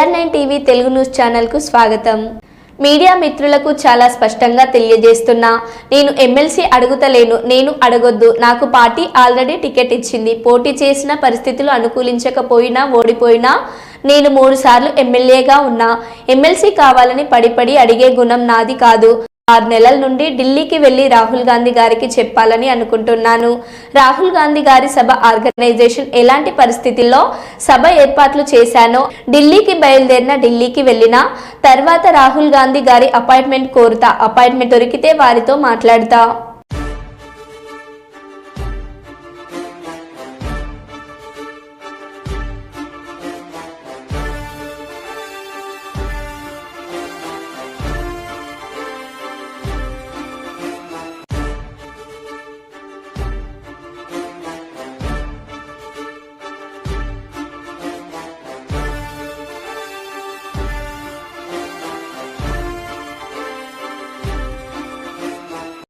AR9 TV Telugu news channel కు స్వాగతం. Media మిత్రులకు చాలా స్పష్టంగా తెలియజేస్తున్నా, నేను ఎమ్మెల్సీ అడుగుతలేను, నేను అడగొద్దు. నాకు పార్టీ ఆల్రెడీ టికెట్ ఇచ్చింది. పోటీ చేసిన పరిస్థితులు అనుకూలించకపోయినా ఓడిపోయినా నేను 3 సార్లు ఎమ్మెల్యేగా ఉన్నా. ఎమ్మెల్సీ కావాలని పడిపడి అడిగే గుణం నాది కాదు. 6 నెలల నుండి ఢిల్లీకి వెళ్లి రాహుల్ గాంధీ గారికి చెప్పాలని అనుకుంటున్నాను. రాహుల్ గాంధీ గారి సభ ఆర్గనైజేషన్ ఎలాంటి పరిస్థితుల్లో సభ ఏర్పాట్లు చేశానో, ఢిల్లీకి బయలుదేరిన ఢిల్లీకి వెళ్ళినా తర్వాత రాహుల్ గాంధీ గారి అపాయింట్మెంట్ కోరుతా. అపాయింట్మెంట్ దొరికితే వారితో మాట్లాడతా.